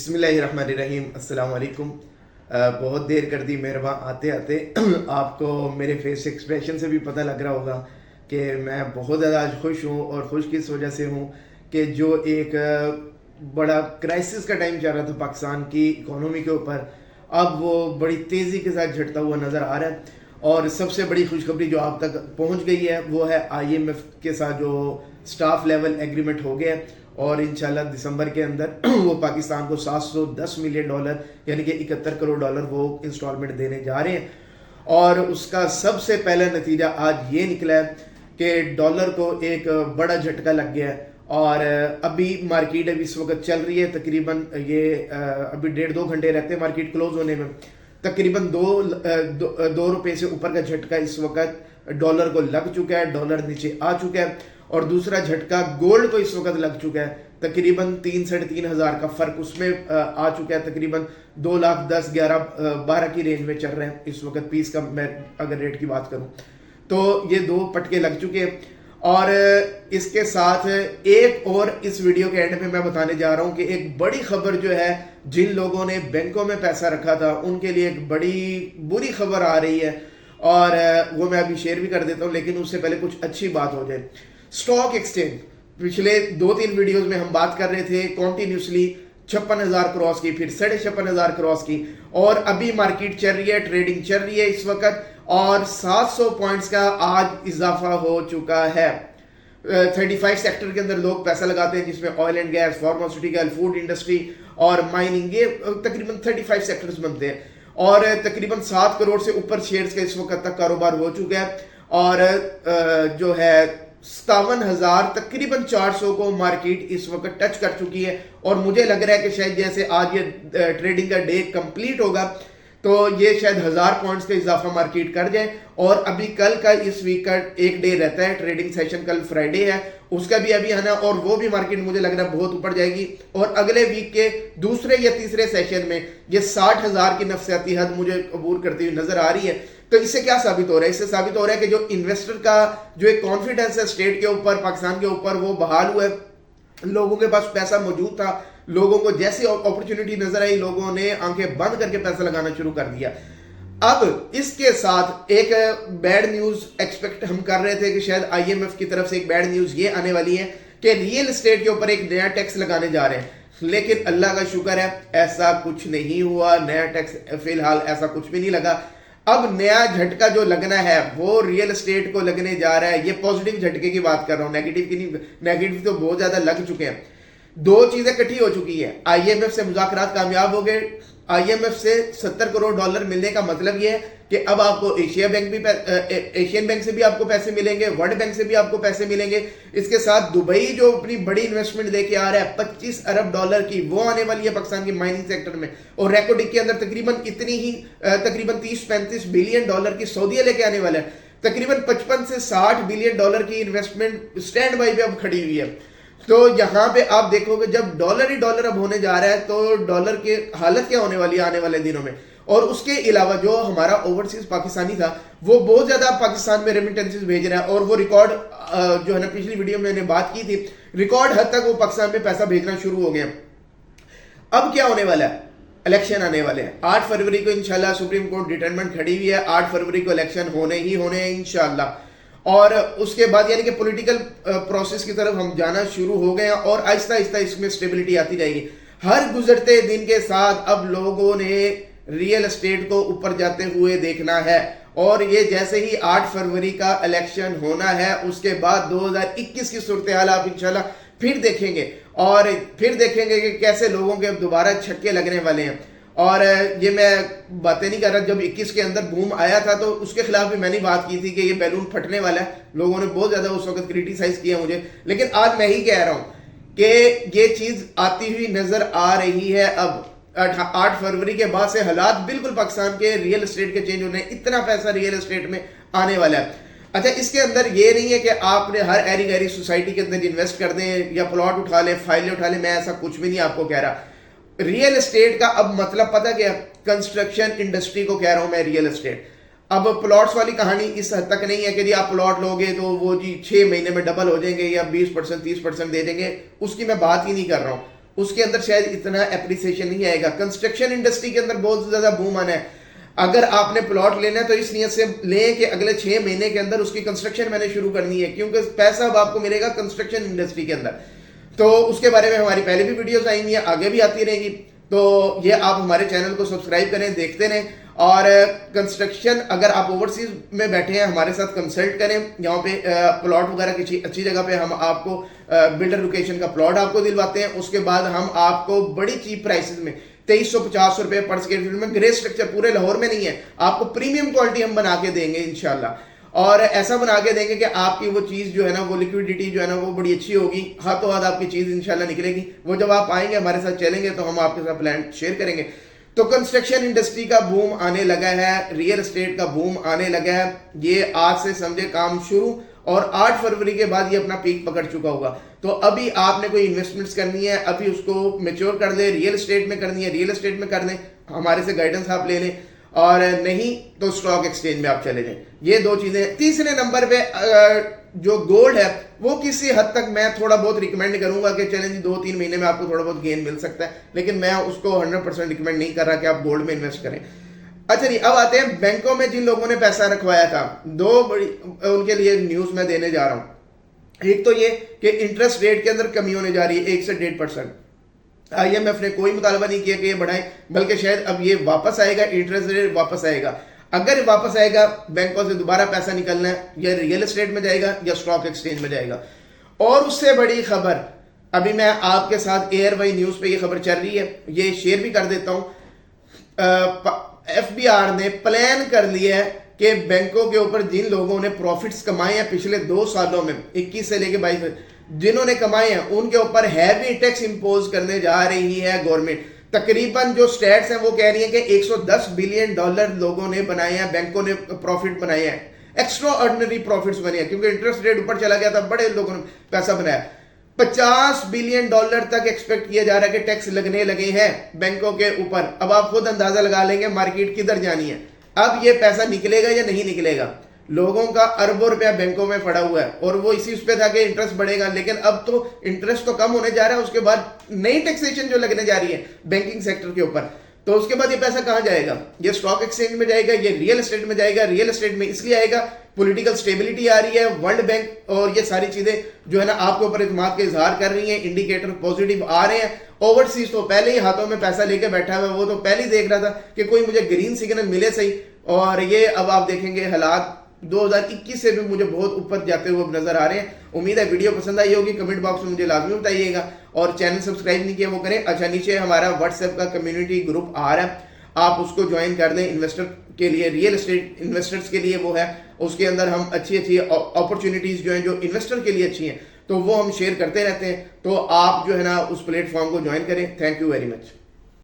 बिस्मिल्लाहिर्रहमानिर्रहीम अस्सलाम वालेकुम। बहुत देर कर दी मेहरबा आते आते। आपको मेरे फेस एक्सप्रेशन से भी पता लग रहा होगा कि मैं बहुत ज़्यादा आज खुश हूँ। और खुश किस वजह से हूँ कि जो एक बड़ा क्राइसिस का टाइम चल रहा था पाकिस्तान की इकोनॉमी के ऊपर, अब वो बड़ी तेज़ी के साथ झटता हुआ नज़र आ रहा है। और सबसे बड़ी खुशखबरी जो आप तक पहुंच गई है वो है IMF के साथ जो स्टाफ लेवल एग्रीमेंट हो गया है। और इंशाल्लाह दिसंबर के अंदर वो पाकिस्तान को $710 मिलियन यानी कि 71 करोड़ डॉलर वो इंस्टॉलमेंट देने जा रहे हैं। और उसका सबसे पहला नतीजा आज ये निकला है कि डॉलर को एक बड़ा झटका लग गया है। और अभी मार्केट अभी इस वक्त चल रही है तकरीबन ये अभी 1.5-2 घंटे रहते हैं मार्केट क्लोज होने में। तकरीबन दो रुपए से ऊपर का झटका इस वक्त डॉलर को लग चुका है, डॉलर नीचे आ चुका है। और दूसरा झटका गोल्ड को इस वक्त लग चुका है, तकरीबन 3-3.5 हज़ार का फर्क उसमें आ चुका है। तकरीबन 2,10,11,12 की रेंज में चल रहे हैं इस वक्त पीस का मैं अगर रेट की बात करूं तो ये दो पटके लग चुके हैं। और इसके साथ एक और इस वीडियो के एंड में मैं बताने जा रहा हूं कि एक बड़ी खबर जो है, जिन लोगों ने बैंकों में पैसा रखा था उनके लिए एक बड़ी बुरी खबर आ रही है। और वो मैं अभी शेयर भी कर देता हूं, लेकिन उससे पहले कुछ अच्छी बात हो जाए। स्टॉक एक्सचेंज पिछले 2-3 वीडियोस में हम बात कर रहे थे कॉन्टिन्यूसली 56,000 क्रॉस की, फिर 56,500 क्रॉस की, और अभी मार्केट चल रही है, ट्रेडिंग चल रही है इस वक्त। और 700 पॉइंट्स का आज इजाफा हो चुका है। 35 सेक्टर के अंदर लोग पैसा लगाते हैं, जिसमें oil and gas, pharmaceutical, food industry और माइनिंग, ये तकरीबन 35 सेक्टर्स बनते हैं। और तकरीबन 7 करोड़ से ऊपर शेयर्स का इस वक्त तक कारोबार हो चुका है। और जो है 57,000 तकरीबन 400 को मार्केट इस वक्त टच कर चुकी है। और मुझे लग रहा है कि शायद जैसे आज ये ट्रेडिंग का डे कंप्लीट होगा तो ये शायद 1000 पॉइंट्स का इजाफा मार्केट कर जाए। और अभी कल का इस वीक का एक डे रहता है ट्रेडिंग सेशन, कल फ्राइडे है, उसका भी अभी आना, और वो भी मार्केट मुझे लग रहा है बहुत ऊपर जाएगी। और अगले वीक के दूसरे या तीसरे सेशन में ये 60,000 की नफसियाती हद मुझे अबूर करती हुई नजर आ रही है। तो इससे क्या साबित हो रहा है? इससे साबित हो रहा है कि जो इन्वेस्टर का जो एक कॉन्फिडेंस है स्टेट के ऊपर, पाकिस्तान के ऊपर, वो बहाल हुआ है। लोगों के पास पैसा मौजूद था, लोगों को जैसी अपॉर्चुनिटी नजर आई लोगों ने आंखें बंद करके पैसा लगाना शुरू कर दिया। अब इसके साथ एक बैड न्यूज एक्सपेक्ट हम कर रहे थे कि शायद IMF की तरफ से एक बैड न्यूज ये आने वाली है कि रियल एस्टेट के ऊपर एक नया टैक्स लगाने जा रहे हैं। लेकिन अल्लाह का शुक्र है ऐसा कुछ नहीं हुआ, नया टैक्स फिलहाल ऐसा कुछ भी नहीं लगा। अब नया झटका जो लगना है वो रियल एस्टेट को लगने जा रहा है। ये पॉजिटिव झटके की बात कर रहा हूं, नेगेटिव की नहीं। नेगेटिव तो बहुत ज्यादा लग चुके हैं। दो चीजें इकट्ठी हो चुकी है। IMF से मुज़ाकरात कामयाब हो गए। IMF से 70 करोड़ डॉलर मिलने का मतलब यह है कि अब आपको एशियन बैंक से भी आपको पैसे मिलेंगे, वर्ल्ड बैंक से भी आपको पैसे मिलेंगे। इसके साथ दुबई जो अपनी बड़ी इन्वेस्टमेंट लेके आ रहा है 25 अरब डॉलर की, वो आने वाली है पाकिस्तान की माइनिंग सेक्टर में। और रेकोडिक के अंदर तकरीबन इतनी ही तकरीबन 30-35 बिलियन डॉलर की सऊदीया लेके आने वाला है। तकरीबन 55 से 60 बिलियन डॉलर की इन्वेस्टमेंट स्टैंड बाई पे अब खड़ी हुई है। तो यहां पे आप देखोगे जब डॉलर ही डॉलर अब होने जा रहा है तो डॉलर की हालत क्या होने वाली है आने वाले दिनों में। और उसके अलावा जो हमारा ओवरसीज पाकिस्तानी था वो बहुत ज्यादा पाकिस्तान में रेमिटेंसेस भेज रहा है। और वो रिकॉर्ड जो है ना, पिछली वीडियो में मैंने बात की थी, रिकॉर्ड हद तक वो पाकिस्तान में पैसा भेजना शुरू हो गया। अब क्या होने वाला है? इलेक्शन आने वाले हैं 8 फरवरी को इंशाल्लाह। सुप्रीम कोर्ट डिटरमेंट खड़ी हुई है, 8 फरवरी को इलेक्शन होने ही होने हैं इंशाल्लाह। और उसके बाद यानी कि पॉलिटिकल प्रोसेस की तरफ हम जाना शुरू हो गए हैं और आहिस्ता आहिस्ता इसमें स्टेबिलिटी आती जाएगी। हर गुजरते दिन के साथ अब लोगों ने रियल एस्टेट को ऊपर जाते हुए देखना है। और ये जैसे ही 8 फरवरी का इलेक्शन होना है उसके बाद 2021 की सूरत हाल आप इंशाल्लाह फिर देखेंगे। और फिर देखेंगे कि कैसे लोगों के अब दोबारा छक्के लगने वाले हैं। और ये मैं बातें नहीं कर रहा, जब 21 के अंदर बूम आया था तो उसके खिलाफ भी मैंने बात की थी कि ये बैलून फटने वाला है। लोगों ने बहुत ज्यादा उस वक्त क्रिटिसाइज किया मुझे, लेकिन आज मैं ही कह रहा हूं कि ये चीज आती हुई नजर आ रही है। अब 8 फरवरी के बाद से हालात बिल्कुल पाकिस्तान के रियल एस्टेट के चेंज होने, इतना पैसा रियल एस्टेट में आने वाला है। अच्छा, इसके अंदर ये नहीं है कि आपने हर एरी गैरी सोसाइटी के अंदर इन्वेस्ट कर दें या प्लॉट उठा लें, फाइलें उठा लें, मैं ऐसा कुछ भी नहीं आपको कह रहा। रियल एस्टेट का अब मतलब पता क्या? कंस्ट्रक्शन इंडस्ट्री को कह रहा हूं मैं रियल एस्टेट। अब प्लॉट्स वाली कहानी इस हद तक नहीं है कि जी आप प्लॉट लोगे तो वो जी 6 महीने में डबल हो जाएंगे या 20% 30% दे देंगे, उसकी मैं बात ही नहीं कर रहा हूं। उसके अंदर शायद इतना एप्रिसिएशन नहीं आएगा। कंस्ट्रक्शन इंडस्ट्री के अंदर बहुत ज्यादा बूम आना है। अगर आपने प्लॉट लेना है तो इस नियत से लें कि अगले 6 महीने के अंदर उसकी कंस्ट्रक्शन मैंने शुरू करनी है, क्योंकि पैसा अब आपको मिलेगा कंस्ट्रक्शन इंडस्ट्री के अंदर। तो उसके बारे में हमारी पहले भी वीडियोस आई हुई हैं, आगे भी आती रहेगी। तो ये आप हमारे चैनल को सब्सक्राइब करें, देखते रहें। और कंस्ट्रक्शन अगर आप ओवरसीज में बैठे हैं हमारे साथ कंसल्ट करें। यहाँ पे प्लॉट वगैरह किसी अच्छी जगह पे हम आपको बिल्डर लोकेशन का प्लॉट आपको दिलवाते हैं। उसके बाद हम आपको बड़ी चीप प्राइसेस में 2350 रुपए पर स्क्वायर फीट में, ग्रे स्ट्रक्चर पूरे लाहौर में नहीं है, आपको प्रीमियम क्वालिटी हम बना के देंगे इंशाल्लाह। और ऐसा बना के देंगे कि आपकी वो चीज जो है ना, वो लिक्विडिटी जो है ना, वो बड़ी अच्छी होगी। हाथों हाथ आपकी चीज इंशाल्लाह निकलेगी। वो जब आप आएंगे हमारे साथ चलेंगे तो हम आपके साथ प्लान शेयर करेंगे। तो कंस्ट्रक्शन इंडस्ट्री का बूम आने लगा है, रियल एस्टेट का बूम आने लगा है। ये आज से समझे काम शुरू, और 8 फरवरी के बाद ये अपना पीक पकड़ चुका होगा। तो अभी आपने कोई इन्वेस्टमेंट्स करनी है, अभी उसको मेच्योर कर दे। रियल एस्टेट में करनी है, रियल एस्टेट में कर दें, हमारे से गाइडेंस आप ले लें। और नहीं तो स्टॉक एक्सचेंज में आप चले जाएं। ये दो चीजें। तीसरे नंबर पे जो गोल्ड है वो किसी हद तक मैं थोड़ा बहुत रिकमेंड करूंगा कि चलें जी 2-3 महीने में आपको थोड़ा बहुत गेन मिल सकता है, लेकिन मैं उसको 100% रिकमेंड नहीं कर रहा कि आप गोल्ड में इन्वेस्ट करें। अच्छा जी, अब आते हैं बैंकों में जिन लोगों ने पैसा रखवाया था। दो बड़ी उनके लिए न्यूज मैं देने जा रहा हूं। एक तो ये कि इंटरेस्ट रेट के अंदर कमी होने जा रही है 1 से 1.5%। IMF ने कोई मुतालबा नहीं किया कि ये बढ़ाएं, बल्कि शायद अब ये वापस आएगा, इंटरेस्ट रेट वापस आएगा। अगर वापस आएगा, बैंकों से दोबारा पैसा निकलना है, या रियल एस्टेट में जाएगा या स्टॉक एक्सचेंज में जाएगा। और उससे बड़ी खबर, अभी मैं आपके साथ एयरवाई न्यूज पे ये खबर चल रही है, ये शेयर भी कर देता हूं। FBR ने प्लान कर लिया है कि बैंकों के ऊपर जिन लोगों ने प्रॉफिट्स कमाए हैं पिछले 2 सालों में, 21 से लेकर 22 जिन्होंने कमाए हैं, उनके ऊपर हैवी टैक्स इंपोज करने जा रही है गवर्नमेंट। तकरीबन जो स्टैट्स हैं वो कह रही है कि $110 बिलियन लोगों ने बनाए हैं, बैंकों ने प्रॉफिट बनाए हैं। एक्स्ट्रा ऑर्डिनरी प्रॉफिट्स बने हैं, क्योंकि इंटरेस्ट रेट ऊपर चला गया था, बड़े लोगों ने पैसा बनाया। $50 बिलियन तक एक्सपेक्ट किया जा रहा है कि टैक्स लगने लगे हैं बैंकों के ऊपर। अब आप खुद अंदाजा लगा लेंगे मार्केट किधर जानी है। अब ये पैसा निकलेगा या नहीं निकलेगा। लोगों का अरबों रुपया बैंकों में पड़ा हुआ है, और वो इसी उस पे था कि इंटरेस्ट बढ़ेगा, लेकिन अब तो इंटरेस्ट तो कम होने जा रहा है। उसके बाद नई टैक्सेशन जो लगने जा रही है बैंकिंग सेक्टर के ऊपर, तो उसके बाद ये पैसा कहां जाएगा? ये स्टॉक एक्सचेंज में जाएगा, ये रियल एस्टेट में जाएगा। रियल एस्टेट में इसलिए आएगा, पॉलिटिकल स्टेबिलिटी आ रही है, वर्ल्ड बैंक और ये सारी चीजें जो है ना आपके ऊपर इत्मीनान का इजहार कर रही हैं, इंडिकेटर पॉजिटिव आ रहे हैं। ओवरसीज तो पहले ही हाथों में पैसा लेके बैठा हुआ है, वो तो पहले ही देख रहा था कि कोई मुझे ग्रीन सिग्नल मिले सही। और ये अब आप देखेंगे हालात 2021 से भी मुझे बहुत ऊपर जाते हुए नजर आ रहे हैं। उम्मीद है वीडियो पसंद आई होगी। कमेंट बॉक्स में मुझे लाजमी बताइएगा, और चैनल सब्सक्राइब नहीं किया वो करें। अच्छा, नीचे हमारा व्हाट्सएप का कम्युनिटी ग्रुप आ रहा है, आप उसको ज्वाइन कर दें। इन्वेस्टर के लिए, रियल एस्टेट इन्वेस्टर्स के लिए वो है, उसके अंदर हम अच्छी अच्छी अपॉर्चुनिटीज जो हैं, जो इन्वेस्टर के लिए अच्छी हैं, तो वो हम शेयर करते रहते हैं। तो आप जो है ना उस प्लेटफॉर्म को ज्वाइन करें। Thank you very much.